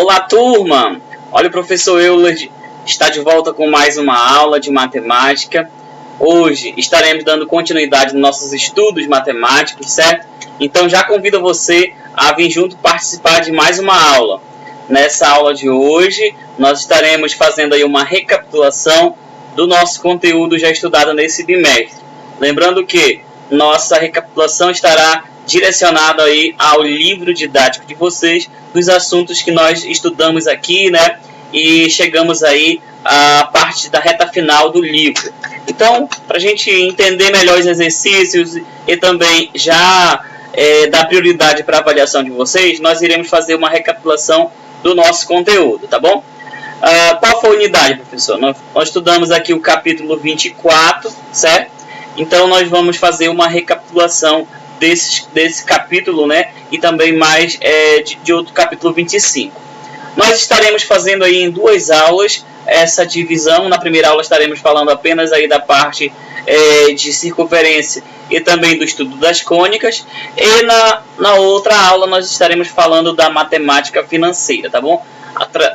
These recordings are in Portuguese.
Olá, turma! Olha, o professor Euler está de volta com mais uma aula de matemática. Hoje estaremos dando continuidade nos nossos estudos matemáticos, certo? Então já convido você a vir junto participar de mais uma aula. Nessa aula de hoje, nós estaremos fazendo aí uma recapitulação do nosso conteúdo já estudado nesse bimestre. Lembrando que nossa recapitulação estará direcionada aí ao livro didático de vocês, dos assuntos que nós estudamos aqui, né? E chegamos aí à parte da reta final do livro. Então, para a gente entender melhor os exercícios e também já dar prioridade para a avaliação de vocês, nós iremos fazer uma recapitulação do nosso conteúdo, tá bom? Qual foi a unidade, professor? Nós estudamos aqui o capítulo 24, certo? Então, nós vamos fazer uma recapitulação desse capítulo, né? E também mais de outro capítulo 25. Nós estaremos fazendo aí em duas aulas essa divisão. Na primeira aula estaremos falando apenas aí da parte de circunferência e também do estudo das cônicas. E na outra aula nós estaremos falando da matemática financeira, tá bom?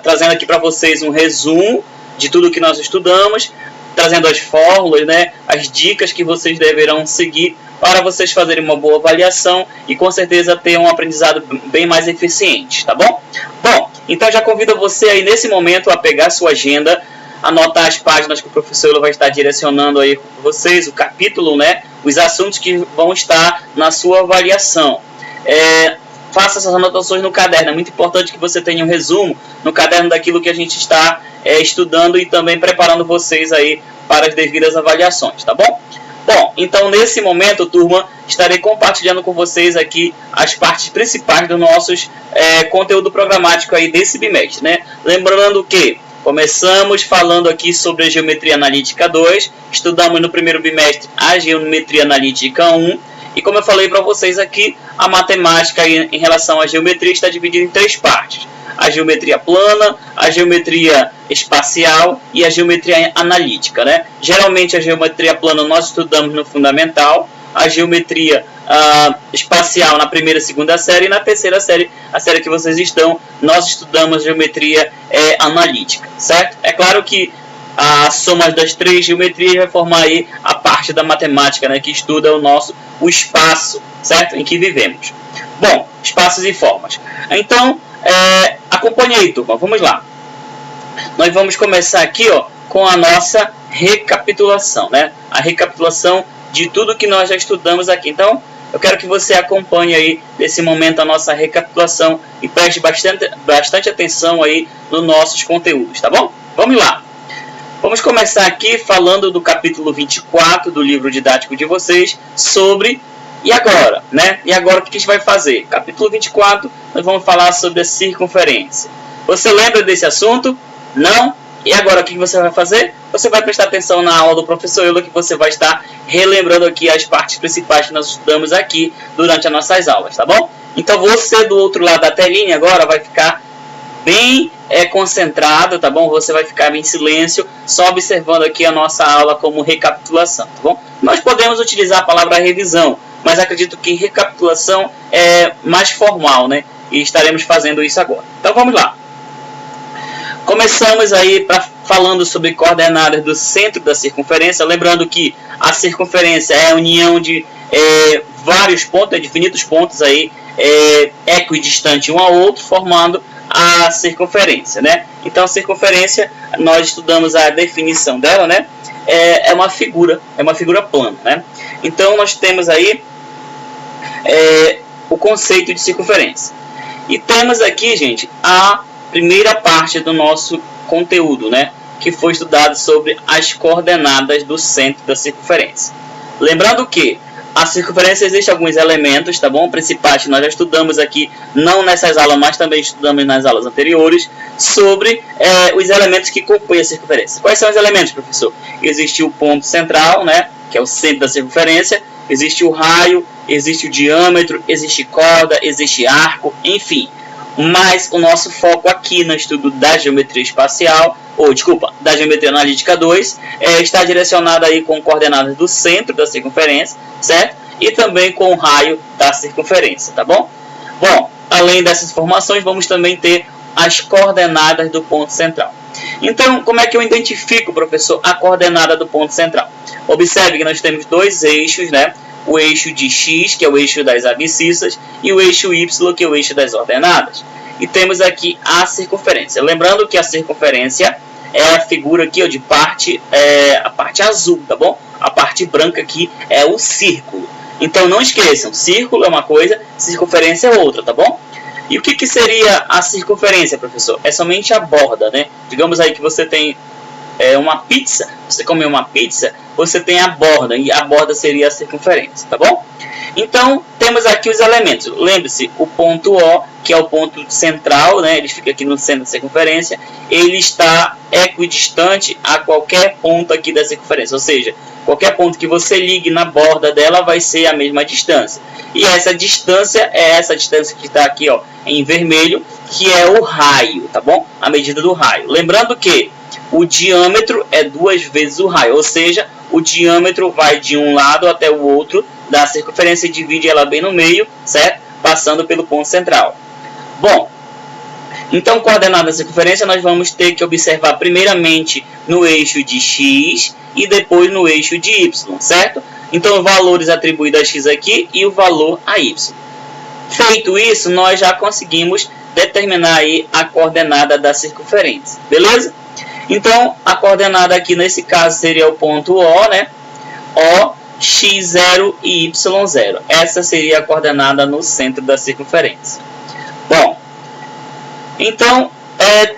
Trazendo aqui para vocês um resumo de tudo que nós estudamos, trazendo as fórmulas, né? As dicas que vocês deverão seguir para vocês fazerem uma boa avaliação e com certeza ter um aprendizado bem mais eficiente, tá bom? Bom, então já convido você aí nesse momento a pegar sua agenda, anotar as páginas que o professor vai estar direcionando aí para vocês, o capítulo, né? Os assuntos que vão estar na sua avaliação. Faça essas anotações no caderno, é muito importante que você tenha um resumo no caderno daquilo que a gente está estudando e também preparando vocês aí para as devidas avaliações, tá bom? Bom, então nesse momento, turma, estarei compartilhando com vocês aqui as partes principais do nosso conteúdo programático aí desse bimestre, né? Lembrando que começamos falando aqui sobre a Geometria Analítica 2, estudamos no primeiro bimestre a Geometria Analítica 1, e como eu falei para vocês aqui, a matemática em relação à geometria está dividida em três partes. A geometria plana, a geometria espacial e a geometria analítica, né? Geralmente a geometria plana nós estudamos no fundamental, a geometria espacial na primeira e segunda série, e na terceira série, a série que vocês estão, nós estudamos geometria analítica, certo? É claro que a soma das três geometrias vai formar aí a parte da matemática, né, que estuda o espaço, certo? Em que vivemos. Bom, espaços e formas. Então, acompanhe aí, turma. Vamos lá. Nós vamos começar aqui, ó, com a nossa recapitulação, né? A recapitulação de tudo que nós já estudamos aqui. Então, eu quero que você acompanhe aí, nesse momento, a nossa recapitulação e preste bastante atenção aí nos nossos conteúdos, tá bom? Vamos lá. Vamos começar aqui falando do capítulo 24 do livro didático de vocês sobre... E agora, né? E agora o que a gente vai fazer? Capítulo 24, nós vamos falar sobre a circunferência. Você lembra desse assunto? Não? E agora o que você vai fazer? Você vai prestar atenção na aula do professor Euler, que você vai estar relembrando aqui as partes principais que nós estudamos aqui durante as nossas aulas, tá bom? Então você do outro lado da telinha agora vai ficar bem concentrado, tá bom? Você vai ficar em silêncio, só observando aqui a nossa aula como recapitulação, tá bom? Nós podemos utilizar a palavra revisão, mas acredito que recapitulação é mais formal, né? E estaremos fazendo isso agora. Então vamos lá. Começamos aí falando sobre coordenadas do centro da circunferência, lembrando que a circunferência é a união de vários pontos, de infinitos pontos aí, equidistantes um ao outro, formando a circunferência, né? Então a circunferência, nós estudamos a definição dela, né? É uma figura plana, né? Então nós temos aí o conceito de circunferência. E temos aqui, gente, a primeira parte do nosso conteúdo, né? Que foi estudado sobre as coordenadas do centro da circunferência. Lembrando que a circunferência existe alguns elementos, tá bom? Principais, nós já estudamos aqui, não nessas aulas, mas também estudamos nas aulas anteriores, sobre os elementos que compõem a circunferência. Quais são os elementos, professor? Existe o ponto central, né? Que é o centro da circunferência. Existe o raio, existe o diâmetro, existe corda, existe arco, enfim. Mas o nosso foco aqui no estudo da geometria espacial, da geometria analítica 2, está direcionado aí com coordenadas do centro da circunferência, certo? E também com o raio da circunferência, tá bom? Bom, além dessas informações, vamos também ter as coordenadas do ponto central. Então, como é que eu identifico, professor, a coordenada do ponto central? Observe que nós temos dois eixos, né? O eixo de x, que é o eixo das abscissas, e o eixo y, que é o eixo das ordenadas. E temos aqui a circunferência. Lembrando que a circunferência é a figura aqui, ó, de parte, a parte azul, tá bom? A parte branca aqui é o círculo. Então, não esqueçam, círculo é uma coisa, circunferência é outra, tá bom? E o que seria a circunferência, professor? É somente a borda, né? Digamos aí que você tem uma pizza, você comeu uma pizza, você tem a borda, e a borda seria a circunferência, tá bom? Então, temos aqui os elementos. Lembre-se, o ponto O, que é o ponto central, né? Ele fica aqui no centro da circunferência, ele está equidistante a qualquer ponto aqui da circunferência, ou seja, qualquer ponto que você ligue na borda dela vai ser a mesma distância. E essa distância é essa distância que está aqui, ó, em vermelho, que é o raio, tá bom? A medida do raio. Lembrando que o diâmetro é 2 vezes o raio, ou seja, o diâmetro vai de um lado até o outro da circunferência e divide ela bem no meio, certo? Passando pelo ponto central. Bom, então, coordenada da circunferência, nós vamos ter que observar primeiramente no eixo de x e depois no eixo de y, certo? Então, valores atribuídos a x aqui e o valor a y. Feito isso, nós já conseguimos determinar aí a coordenada da circunferência, beleza? Então, a coordenada aqui nesse caso seria o ponto O, né? O, x0 e y0. Essa seria a coordenada no centro da circunferência. Bom, então,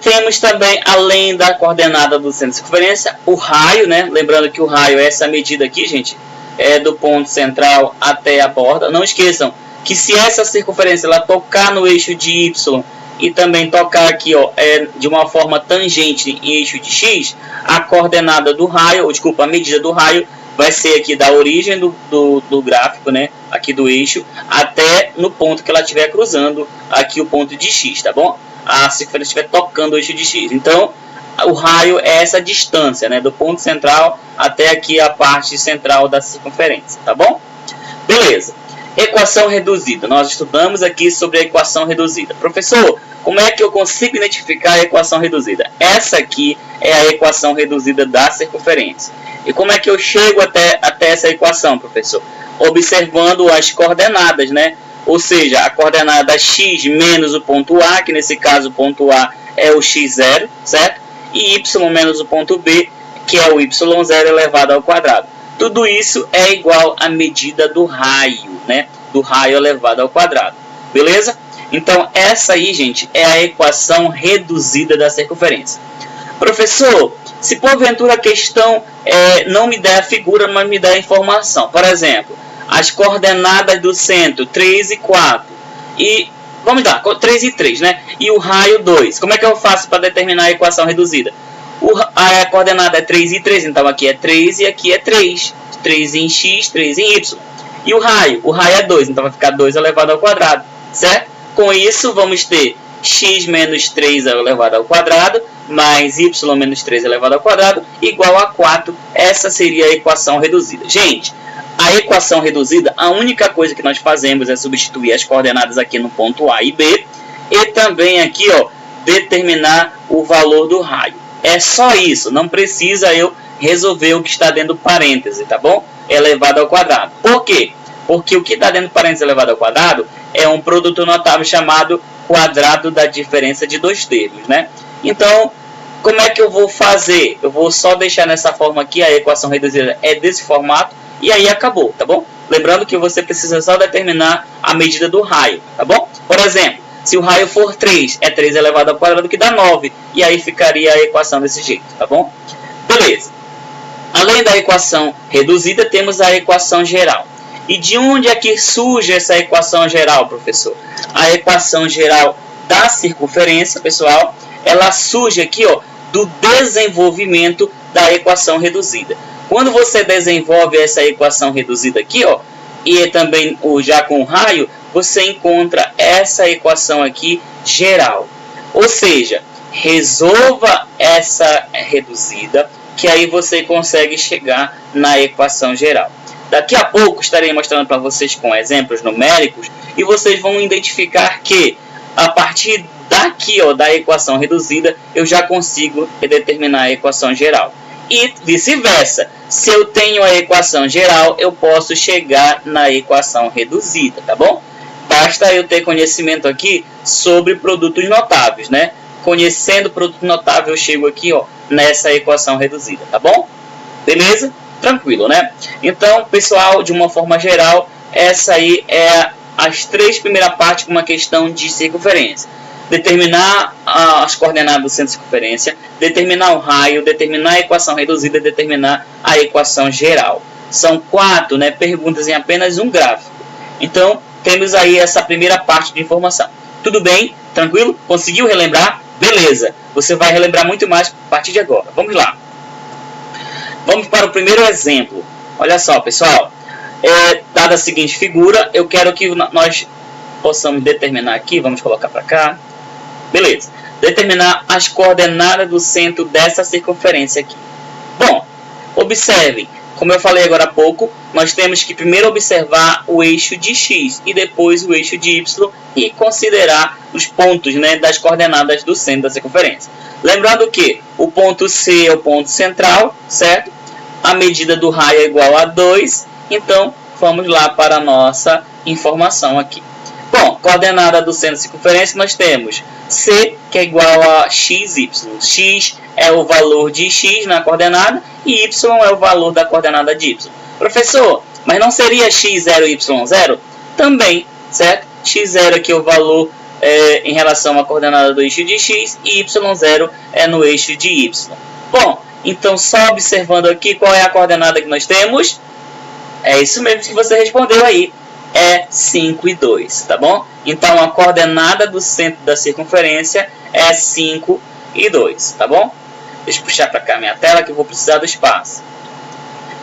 temos também, além da coordenada do centro da circunferência, o raio, né? Lembrando que o raio é essa medida aqui, gente, é do ponto central até a borda. Não esqueçam que se essa circunferência ela tocar no eixo de y e também tocar aqui, ó, de uma forma tangente em eixo de x, a coordenada do raio, ou desculpa, a medida do raio vai ser aqui da origem do gráfico, né, aqui do eixo, até no ponto que ela estiver cruzando aqui o ponto de x, tá bom? A circunferência estiver tocando o eixo de x. Então, o raio é essa distância, né, do ponto central até aqui a parte central da circunferência, tá bom? Beleza. Equação reduzida. Nós estudamos aqui sobre a equação reduzida. Professor, como é que eu consigo identificar a equação reduzida? Essa aqui é a equação reduzida da circunferência. E como é que eu chego até essa equação, professor? Observando as coordenadas, né? Ou seja, a coordenada x menos o ponto A, que nesse caso o ponto A é o x0, certo? E y menos o ponto B, que é o y0 elevado ao quadrado. Tudo isso é igual à medida do raio, né? Do raio elevado ao quadrado. Beleza? Então, essa aí, gente, é a equação reduzida da circunferência. Professor, se porventura a questão não me der a figura, mas me der a informação. Por exemplo, as coordenadas do centro, 3 e 4. E, vamos lá, 3 e 3, né? E o raio 2. Como é que eu faço para determinar a equação reduzida? A coordenada é 3 e 3, então aqui é 3 e aqui é 3. 3 em x, 3 em y. E o raio? O raio é 2, então vai ficar 2 elevado ao quadrado, certo? Com isso, vamos ter x menos 3 elevado ao quadrado, mais y menos 3 elevado ao quadrado, igual a 4. Essa seria a equação reduzida. Gente, a equação reduzida, a única coisa que nós fazemos é substituir as coordenadas aqui no ponto A e B, e também aqui, ó, determinar o valor do raio. É só isso, não precisa eu resolver o que está dentro do parêntese, tá bom? Elevado ao quadrado. Por quê? Porque o que está dentro do parêntese elevado ao quadrado é um produto notável chamado quadrado da diferença de dois termos, né? Então, como é que eu vou fazer? Eu vou só deixar nessa forma aqui, a equação reduzida é desse formato, e aí acabou, tá bom? Lembrando que você precisa só determinar a medida do raio, tá bom? Por exemplo, se o raio for 3, é 3 elevado ao quadrado, que dá 9. E aí ficaria a equação desse jeito, tá bom? Beleza. Além da equação reduzida, temos a equação geral. E de onde é que surge essa equação geral, professor? A equação geral da circunferência, pessoal, ela surge aqui, ó, do desenvolvimento da equação reduzida. Quando você desenvolve essa equação reduzida aqui, ó, e também já com o raio, você encontra essa equação aqui geral. Ou seja, resolva essa reduzida, que aí você consegue chegar na equação geral. Daqui a pouco estarei mostrando para vocês com exemplos numéricos, e vocês vão identificar que a partir daqui, ó, da equação reduzida, eu já consigo determinar a equação geral. E vice-versa, se eu tenho a equação geral, eu posso chegar na equação reduzida, tá bom? Basta eu ter conhecimento aqui sobre produtos notáveis, né? Conhecendo produto notável, eu chego aqui, ó, nessa equação reduzida, tá bom? Beleza? Tranquilo, né? Então, pessoal, de uma forma geral, essa aí é as três primeiras partes com uma questão de circunferência. Determinar as coordenadas do centro de circunferência, determinar o raio, determinar a equação reduzida, determinar a equação geral. São 4, né, perguntas em apenas um gráfico. Então, temos aí essa primeira parte de informação. Tudo bem? Tranquilo? Conseguiu relembrar? Beleza. Você vai relembrar muito mais a partir de agora. Vamos lá. Vamos para o primeiro exemplo. Olha só, pessoal. Dada a seguinte figura, eu quero que nós possamos determinar aqui, vamos colocar para cá. Beleza. Determinar as coordenadas do centro dessa circunferência aqui. Bom, observem. Como eu falei agora há pouco, nós temos que primeiro observar o eixo de x e depois o eixo de y e considerar os pontos, né, das coordenadas do centro da circunferência. Lembrando que o ponto C é o ponto central, certo? A medida do raio é igual a 2, então vamos lá para a nossa informação aqui. Bom, coordenada do centro da circunferência nós temos C, que é igual a xy. X é o valor de x na coordenada e y é o valor da coordenada de y. Professor, mas não seria x0 e y0? Também, certo? x0 aqui é o valor em relação à coordenada do eixo de x e y0 é no eixo de y. Bom, então só observando aqui qual é a coordenada que nós temos. É isso mesmo que você respondeu aí. É 5 e 2, tá bom? Então, a coordenada do centro da circunferência é 5 e 2, tá bom? Deixa eu puxar para cá minha tela que eu vou precisar do espaço.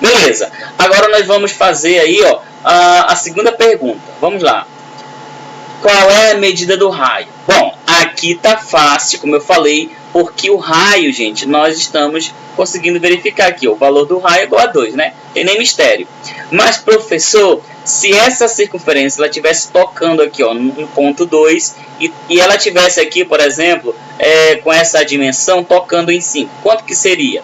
Beleza. Agora nós vamos fazer aí, ó, a segunda pergunta. Vamos lá. Qual é a medida do raio? Bom, aqui tá fácil, como eu falei, porque o raio, gente, nós estamos conseguindo verificar aqui. O valor do raio é igual a 2, né? Tem nem mistério. Mas, professor, se essa circunferência ela estivesse tocando aqui, ó, no ponto 2 e ela tivesse aqui, por exemplo, com essa dimensão tocando em 5, quanto que seria?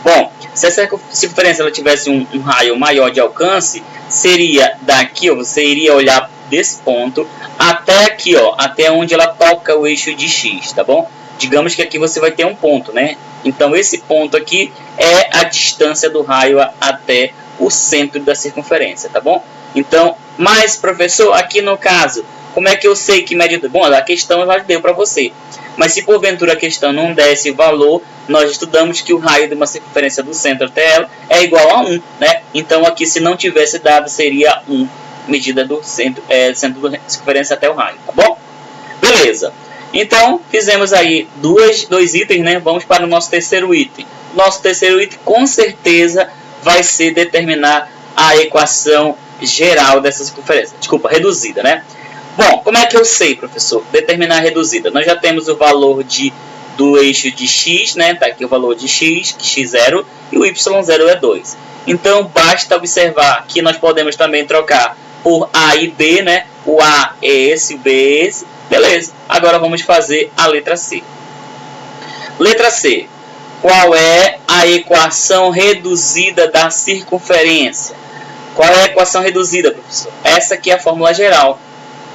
Bom, se essa circunferência ela tivesse um raio maior de alcance, seria daqui, ó, você iria olhar desse ponto até aqui, ó, até onde ela toca o eixo de x, tá bom? Digamos que aqui você vai ter um ponto, né? Então esse ponto aqui é a distância do raio até o centro da circunferência, tá bom? Então, mas professor, aqui no caso, como é que eu sei que medida? Bom, a questão já deu para você. Mas se porventura a questão não der esse valor, nós estudamos que o raio de uma circunferência do centro até ela é igual a 1, né? Então aqui se não tivesse dado seria 1 medida do centro da circunferência até o raio, tá bom? Beleza. Então, fizemos aí dois itens, né? Vamos para o nosso terceiro item. Nosso terceiro item, com certeza, vai ser determinar a equação geral dessa circunferência. Desculpa, reduzida, né? Bom, como é que eu sei, professor? Determinar a reduzida. Nós já temos o valor do eixo de x, né? Tá aqui o valor de x, x0, e o y0 é 2. Então, basta observar que nós podemos também trocar por A e B, né? O A é esse, o B é esse. Beleza. Agora vamos fazer a letra C. Letra C. Qual é a equação reduzida da circunferência? Qual é a equação reduzida, professor? Essa aqui é a fórmula geral.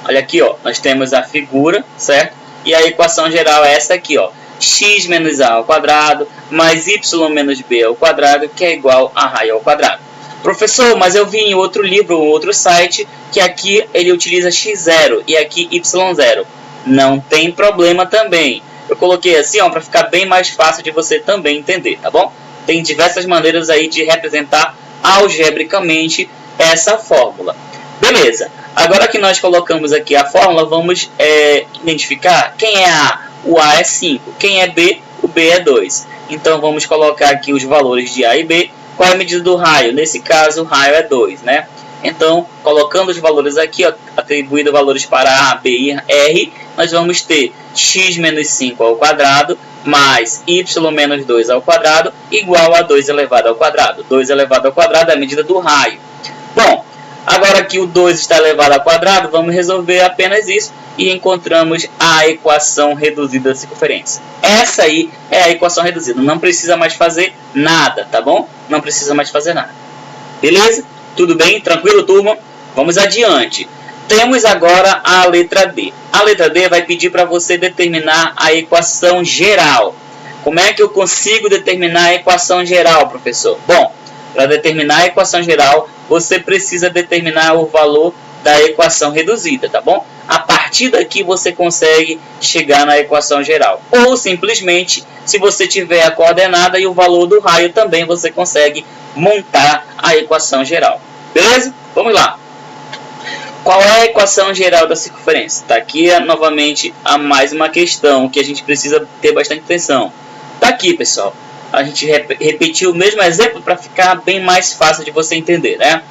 Olha aqui, ó. Nós temos a figura, certo? E a equação geral é essa aqui, ó. X menos A ao quadrado mais Y menos B ao quadrado, que é igual a raio ao quadrado. Professor, mas eu vi em outro livro, outro site, que aqui ele utiliza x0 e aqui y0. Não tem problema também. Eu coloquei assim, ó, para ficar bem mais fácil de você também entender, tá bom? Tem diversas maneiras aí de representar algebricamente essa fórmula. Beleza. Agora que nós colocamos aqui a fórmula, vamos identificar quem é A. O A é 5. Quem é B? O B é 2. Então, vamos colocar aqui os valores de A e B. Qual é a medida do raio? Nesse caso, o raio é 2, né? Então, colocando os valores aqui, ó, atribuindo valores para A, B e R, nós vamos ter x menos 5 ao quadrado mais y menos 2 ao quadrado igual a 2 elevado ao quadrado. 2 elevado ao quadrado é a medida do raio. Bom, Agora que o 2 está elevado ao quadrado, vamos resolver apenas isso e encontramos a equação reduzida da circunferência. Essa aí é a equação reduzida. Não precisa mais fazer nada, tá bom? Não precisa mais fazer nada. Beleza? Tudo bem? Tranquilo, turma? Vamos adiante. Temos agora a letra D. A letra D vai pedir para você determinar a equação geral. Como é que eu consigo determinar a equação geral, professor? Bom, para determinar a equação geral, você precisa determinar o valor da equação reduzida, tá bom? A partir daqui você consegue chegar na equação geral. Ou simplesmente, se você tiver a coordenada e o valor do raio, também você consegue montar a equação geral. Beleza? Vamos lá. Qual é a equação geral da circunferência? Está aqui novamente mais uma questão que a gente precisa ter bastante atenção. Está aqui, pessoal. A gente repetiu o mesmo exemplo para ficar bem mais fácil de você entender, né?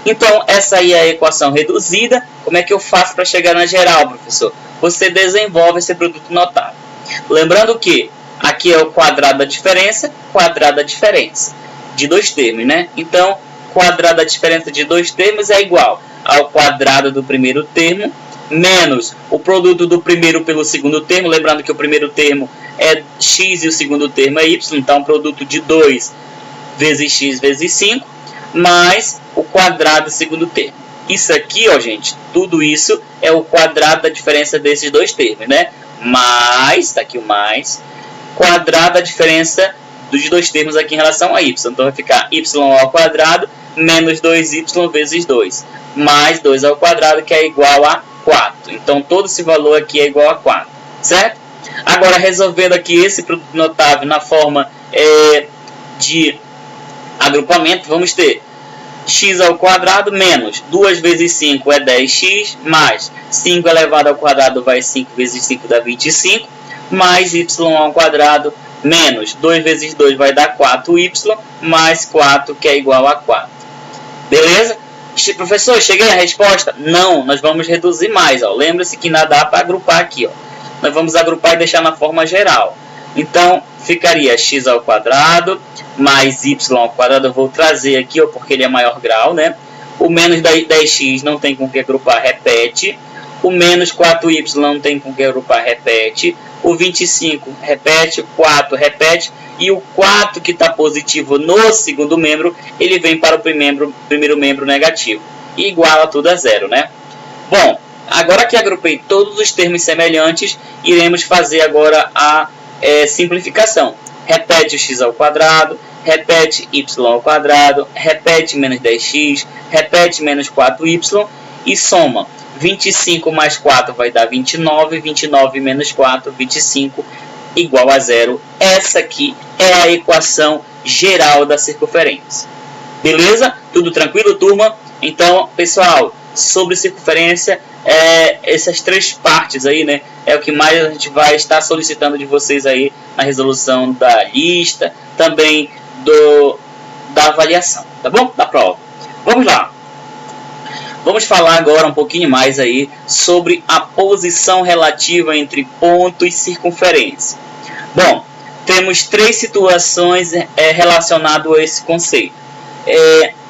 Então, essa aí é a equação reduzida. Como é que eu faço para chegar na geral, professor? Você desenvolve esse produto notável. Lembrando que aqui é o quadrado da diferença de dois termos, né? Então, quadrado da diferença de dois termos é igual ao quadrado do primeiro termo menos o produto do primeiro pelo segundo termo. Lembrando que o primeiro termo é x e o segundo termo é y. Então, o produto de 2 vezes x vezes 5 mais o quadrado do segundo termo. Isso aqui, ó, gente, tudo isso é o quadrado da diferença desses dois termos, né? Mais, tá aqui o mais, quadrado da diferença dos dois termos aqui em relação a y. Então, vai ficar y ao quadrado menos 2y vezes 2, mais 2 ao quadrado, que é igual a 4. Então, todo esse valor aqui é igual a 4, certo? Agora, resolvendo aqui esse produto notável na forma de agrupamento, vamos ter x ao quadrado menos 2 vezes 5 é 10x, mais 5 elevado ao quadrado vai 5 vezes 5 dá 25, mais y ao quadrado menos 2 vezes 2 vai dar 4y, mais 4, que é igual a 4. Beleza? Professor, cheguei à resposta? Não, nós vamos reduzir mais. Lembra-se que ainda dá para agrupar aqui. Ó. Nós vamos agrupar e deixar na forma geral. Então, ficaria x ao quadrado mais y ao quadrado. Eu vou trazer aqui, ó, porque ele é maior grau, né? O menos 10x não tem com que agrupar, repete. O menos 4y não tem com que agrupar, repete. O 25 repete, o 4 repete. E o 4 que está positivo no segundo membro, ele vem para o primeiro membro negativo. E iguala tudo a zero, né? Bom, agora que agrupei todos os termos semelhantes, iremos fazer agora a simplificação. Repete o x ao quadrado, repete y ao quadrado, repete menos 10x, repete menos 4y e soma. 25 mais 4 vai dar 29, 29 menos 4, 25, igual a zero. Essa aqui é a equação geral da circunferência. Beleza? Tudo tranquilo, turma? Então, pessoal, sobre circunferência, essas três partes aí, né, é o que mais a gente vai estar solicitando de vocês aí na resolução da lista, também da avaliação, tá bom? Da prova. Vamos lá. Vamos falar agora um pouquinho mais aí sobre a posição relativa entre ponto e circunferência. Bom, temos três situações relacionadas a esse conceito.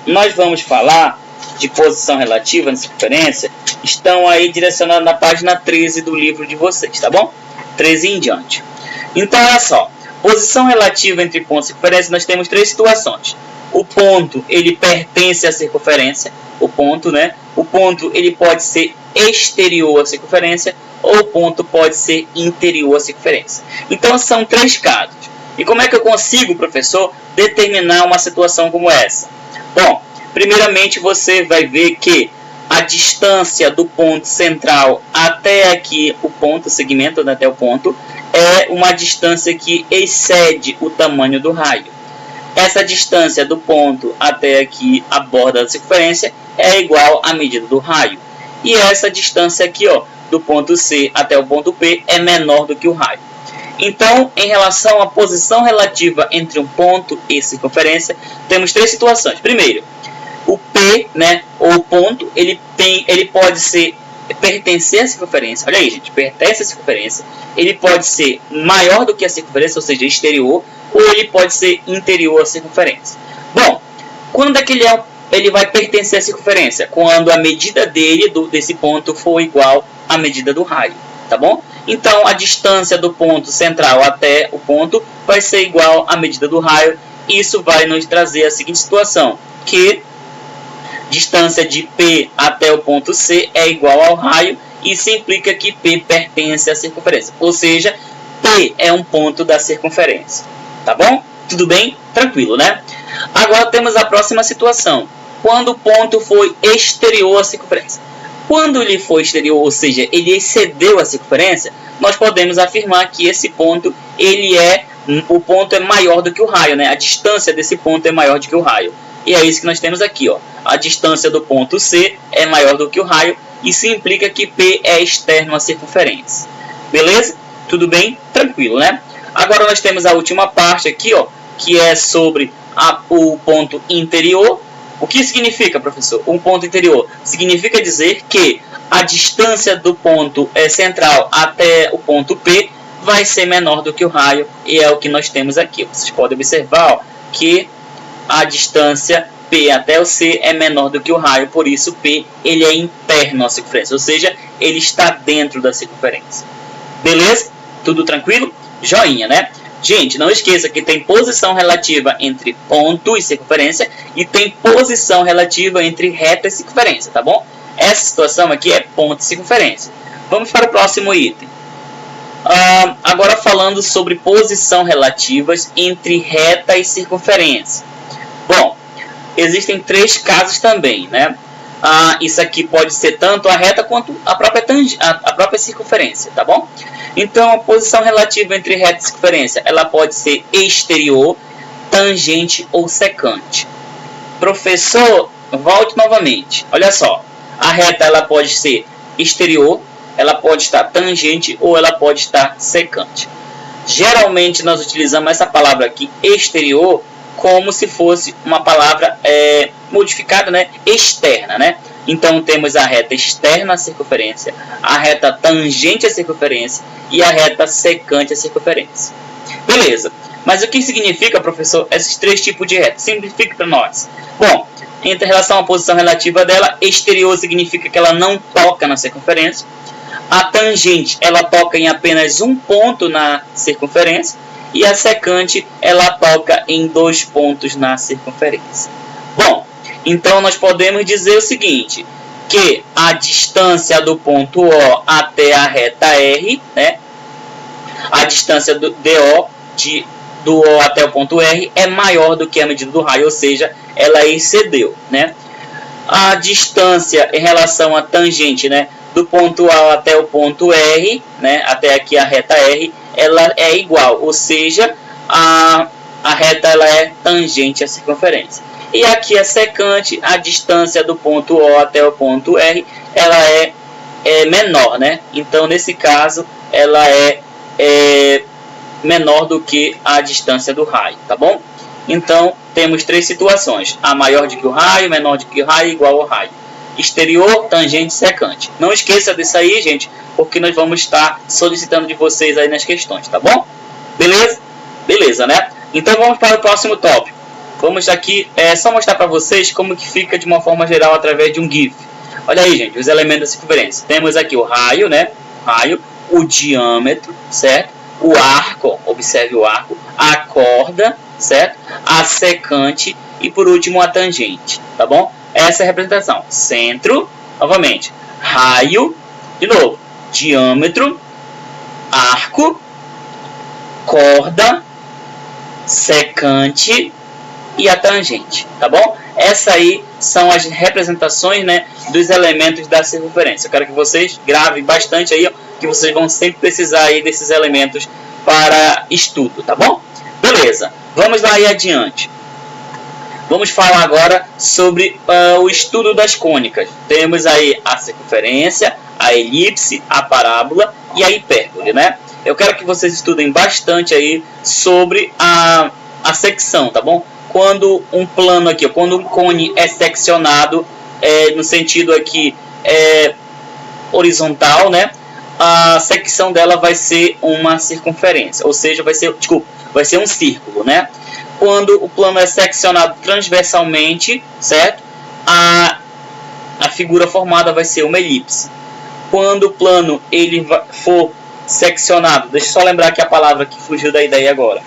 Nós vamos falar de posição relativa na circunferência, estão aí direcionados na página 13 do livro de vocês, tá bom? 13 em diante. Então, olha só, posição relativa entre ponto e circunferência, nós temos três situações. O ponto, ele pertence à circunferência, o ponto, né? O ponto, ele pode ser exterior à circunferência, ou o ponto pode ser interior à circunferência. Então, são três casos. E como é que eu consigo, professor, determinar uma situação como essa? Bom, primeiramente, você vai ver que a distância do ponto central até aqui, o ponto, o segmento até o ponto, é uma distância que excede o tamanho do raio. Essa distância do ponto até aqui, a borda da circunferência, é igual à medida do raio. E essa distância aqui, ó, do ponto C até o ponto P, é menor do que o raio. Então, em relação à posição relativa entre um ponto e circunferência, temos três situações. Primeiro, o P, né, ou o ponto, ele pode pertencer à circunferência. Olha aí, gente, pertence à circunferência. Ele pode ser maior do que a circunferência, ou seja, exterior, ou ele pode ser interior à circunferência. Bom, quando é que ele é ele vai pertencer à circunferência quando a medida dele, desse ponto, for igual à medida do raio, tá bom? Então, a distância do ponto central até o ponto vai ser igual à medida do raio. Isso vai nos trazer a seguinte situação, que distância de P até o ponto C é igual ao raio. Isso implica que P pertence à circunferência, ou seja, P é um ponto da circunferência, tá bom? Tudo bem? Tranquilo, né? Agora temos a próxima situação, quando o ponto foi exterior à circunferência. Quando ele for exterior, ou seja, ele excedeu a circunferência, nós podemos afirmar que esse ponto, o ponto é maior do que o raio, né? A distância desse ponto é maior do que o raio. E é isso que nós temos aqui, ó. A distância do ponto C é maior do que o raio. Isso implica que P é externo à circunferência. Beleza? Tudo bem? Tranquilo, né? Agora nós temos a última parte aqui, ó, que é sobre o ponto interior. O que significa, professor? Um ponto interior significa dizer que a distância do ponto central até o ponto P vai ser menor do que o raio, e é o que nós temos aqui. Vocês podem observar, ó, que a distância P até o C é menor do que o raio, por isso P ele é interno à circunferência, ou seja, ele está dentro da circunferência. Beleza? Tudo tranquilo? Joinha, né? Gente, não esqueça que tem posição relativa entre ponto e circunferência e tem posição relativa entre reta e circunferência, tá bom? Essa situação aqui é ponto e circunferência. Vamos para o próximo item. Agora falando sobre posição relativas entre reta e circunferência. Bom, existem 3 casos também, né? Isso aqui pode ser tanto a reta quanto a própria circunferência, tá bom? Então, a posição relativa entre reta e circunferência, ela pode ser exterior, tangente ou secante. Professor, volte novamente. Olha só, a reta ela pode ser exterior, ela pode estar tangente ou ela pode estar secante. Geralmente, nós utilizamos essa palavra aqui, exterior, como se fosse uma palavra modificada, né? Externa, né? Então, temos a reta externa à circunferência, a reta tangente à circunferência e a reta secante à circunferência. Beleza. Mas o que significa, professor, esses 3 tipos de reta? Simplifique para nós. Bom, em relação à posição relativa dela, exterior significa que ela não toca na circunferência. A tangente, ela toca em apenas um ponto na circunferência. E a secante, ela toca em 2 pontos na circunferência. Bom, então nós podemos dizer o seguinte, que a distância do ponto O até a reta R, né, a distância do O até o ponto R é maior do que a medida do raio, ou seja, ela excedeu, né? A distância em relação à tangente, né, do ponto A até o ponto R, né, até aqui a reta R, ela é igual, ou seja, a reta ela é tangente à circunferência. E aqui a secante, a distância do ponto O até o ponto R, ela é menor, né? Então, nesse caso, ela é menor do que a distância do raio, tá bom? Então, temos 3 situações. A maior do que o raio, menor do que o raio, igual ao raio. Exterior, tangente, secante. Não esqueça disso aí, gente, porque nós vamos estar solicitando de vocês aí nas questões, tá bom? Beleza? Beleza, né? Então, vamos para o próximo tópico. Vamos aqui só mostrar para vocês como que fica de uma forma geral através de um GIF. Olha aí, gente, os elementos da circunferência. Temos aqui o raio, né? O diâmetro, certo? O arco, observe o arco. A corda, certo? A secante e, por último, a tangente, tá bom? Essa é a representação. Centro, novamente. Raio, de novo. Diâmetro, arco, corda, secante e a tangente, tá bom? Essas aí são as representações, né, dos elementos da circunferência. Eu quero que vocês gravem bastante aí, ó, que vocês vão sempre precisar aí desses elementos para estudo, tá bom? Beleza, vamos lá aí adiante. Vamos falar agora sobre o estudo das cônicas. Temos aí a circunferência, a elipse, a parábola e a hipérbole, né? Eu quero que vocês estudem bastante aí sobre a secção, tá bom? Quando um plano aqui, quando um cone é seccionado no sentido aqui horizontal, né? A secção dela vai ser uma circunferência, ou seja, vai ser um círculo, né? Quando o plano é seccionado transversalmente, certo? a figura formada vai ser uma elipse. Quando o plano ele for seccionado, deixa eu só lembrar aqui a palavra que fugiu da ideia agora.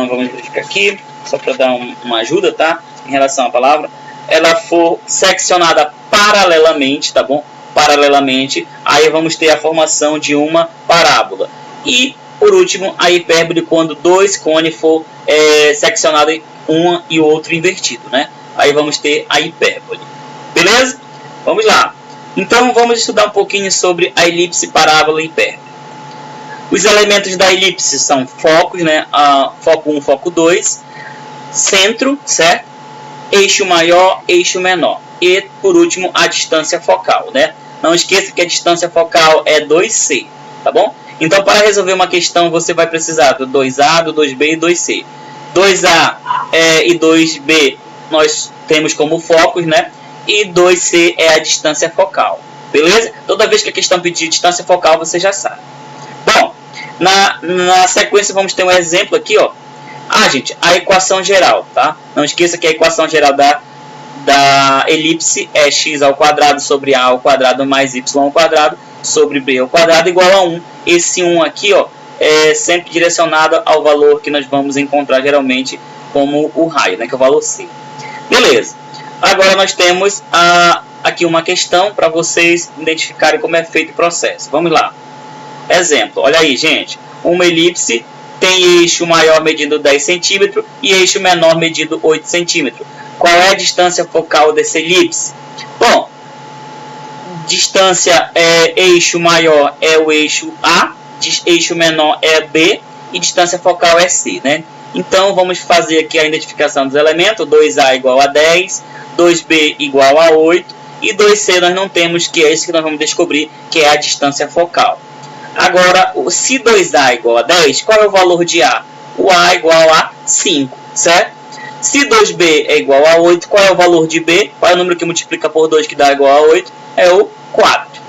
Vamos verificar aqui, só para dar uma ajuda, tá? Em relação à palavra. Ela for seccionada paralelamente, tá bom? Paralelamente, aí vamos ter a formação de uma parábola. E, por último, a hipérbole quando dois cones for seccionados, um e outro invertido, né? Aí vamos ter a hipérbole. Beleza? Vamos lá. Então, vamos estudar um pouquinho sobre a elipse, parábola e hipérbole. Os elementos da elipse são focos, né? Foco 1, foco 2, centro, certo? Eixo maior, eixo menor. E, por último, a distância focal, né? Não esqueça que a distância focal é 2C, tá bom? Então, para resolver uma questão, você vai precisar do 2A, do 2B e 2C. 2A e 2B nós temos como focos, né? E 2C é a distância focal, beleza? Toda vez que a questão pedir distância focal, você já sabe. Bom, na sequência vamos ter um exemplo aqui, ó. Gente, a equação geral, tá? Não esqueça que a equação geral da elipse é x ao quadrado sobre a ao quadrado mais y ao quadrado sobre b ao quadrado igual a 1. Esse 1 aqui, ó, é sempre direcionado ao valor que nós vamos encontrar geralmente como o raio, né? Que é o valor c. Beleza. Agora nós temos aqui uma questão para vocês identificarem como é feito o processo. Vamos lá. Exemplo. Olha aí, gente. Uma elipse tem eixo maior medindo 10 cm e eixo menor medindo 8 cm. Qual é a distância focal dessa elipse? Bom, distância eixo maior é o eixo A, eixo menor é B e distância focal é C, né? Então, vamos fazer aqui a identificação dos elementos. 2A igual a 10, 2B igual a 8 e 2C nós não temos, que é esse que nós vamos descobrir, que é a distância focal. Agora, se 2A igual a 10, qual é o valor de A? O A é igual a 5, certo? Se 2B é igual a 8, qual é o valor de B? Qual é o número que multiplica por 2 que dá igual a 8? É o 4.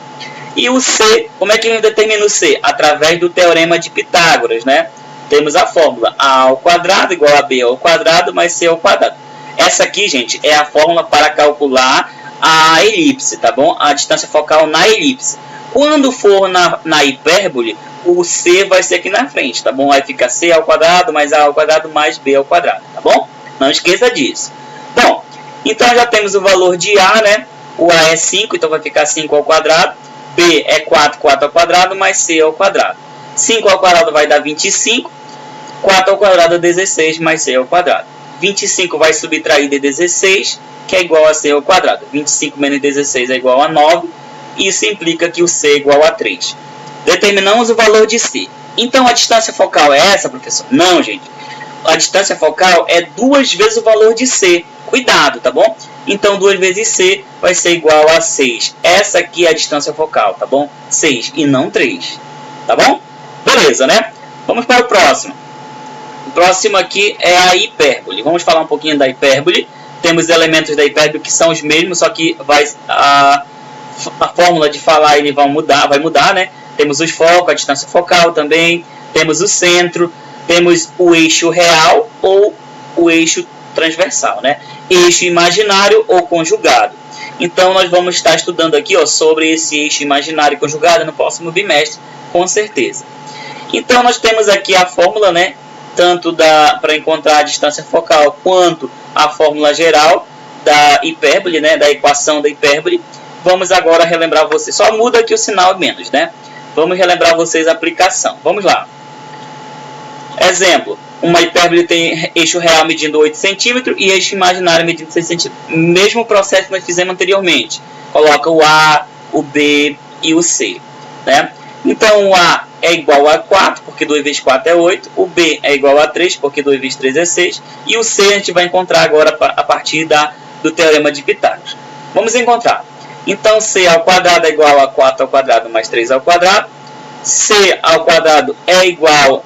E o C, como é que eu determino o C? Através do teorema de Pitágoras, né? Temos a fórmula A ao quadrado igual a B ao quadrado mais C ao quadrado. Essa aqui, gente, é a fórmula para calcular a elipse, tá bom? A distância focal na elipse. Quando for na hipérbole, o C vai ser aqui na frente, tá bom? Aí fica C ao quadrado mais A ao quadrado mais B ao quadrado, tá bom? Não esqueça disso. Bom, então já temos o valor de A, né? O A é 5, então vai ficar 5 ao quadrado. B é 4, 4 ao quadrado mais C ao quadrado. 5 ao quadrado vai dar 25. 4 ao quadrado é 16 mais C ao quadrado. 25 vai subtrair de 16, que é igual a C ao quadrado. 25 menos 16 é igual a 9. Isso implica que o C é igual a 3. Determinamos o valor de C. Então, a distância focal é essa, professor? Não, gente. A distância focal é 2 vezes o valor de C. Cuidado, tá bom? Então, 2 vezes C vai ser igual a 6. Essa aqui é a distância focal, tá bom? 6 e não 3. Tá bom? Beleza, né? Vamos para o próximo. O próximo aqui é a hipérbole. Vamos falar um pouquinho da hipérbole. Temos elementos da hipérbole que são os mesmos, só que a fórmula de falar ele vai mudar, né? Temos os focos, a distância focal também. Temos o centro. Temos o eixo real ou o eixo transversal, né? Eixo imaginário ou conjugado. Então, nós vamos estar estudando aqui, ó, sobre esse eixo imaginário e conjugado no próximo bimestre, com certeza. Então, nós temos aqui a fórmula, né? Tanto para encontrar a distância focal, quanto a fórmula geral da hipérbole, né? Da equação da hipérbole. Vamos agora relembrar vocês. Só muda aqui o sinal menos, né? Vamos relembrar vocês a aplicação. Vamos lá. Exemplo. Uma hipérbole tem eixo real medindo 8 cm e eixo imaginário medindo 6 cm. Mesmo processo que nós fizemos anteriormente. Coloca o A, o B e o C, né? Então, o A é igual a 4, porque 2 vezes 4 é 8. O B é igual a 3, porque 2 vezes 3 é 6. E o C a gente vai encontrar agora a partir do teorema de Pitágoras. Vamos encontrar. Então, C ao quadrado é igual a 4 ao quadrado mais 3 ao quadrado. C ao quadrado é igual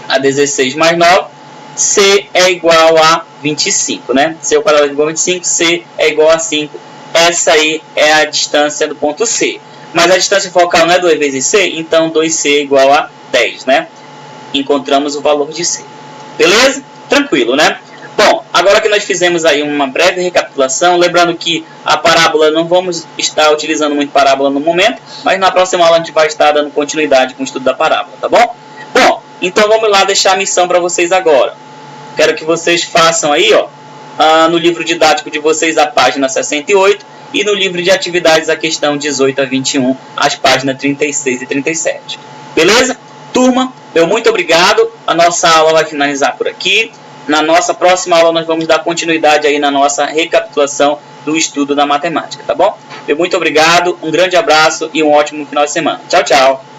a 16 mais 9. C é igual a 25, né? C ao quadrado é igual a 25, C é igual a 5. Essa aí é a distância do ponto C. Mas a distância focal não é 2 vezes C, então 2C é igual a 10, né? Encontramos o valor de C. Beleza? Tranquilo, né? Bom, agora que nós fizemos aí uma breve recapitulação, lembrando que a parábola, não vamos estar utilizando muito parábola no momento, mas na próxima aula a gente vai estar dando continuidade com o estudo da parábola, tá bom? Bom, então vamos lá deixar a missão para vocês agora. Quero que vocês façam aí, ó, no livro didático de vocês a página 68 e no livro de atividades a questão 18 a 21, as páginas 36 e 37. Beleza? Turma, meu muito obrigado. A nossa aula vai finalizar por aqui. Na nossa próxima aula nós vamos dar continuidade aí na nossa recapitulação do estudo da matemática, tá bom? Meu muito obrigado, um grande abraço e um ótimo final de semana. Tchau, tchau!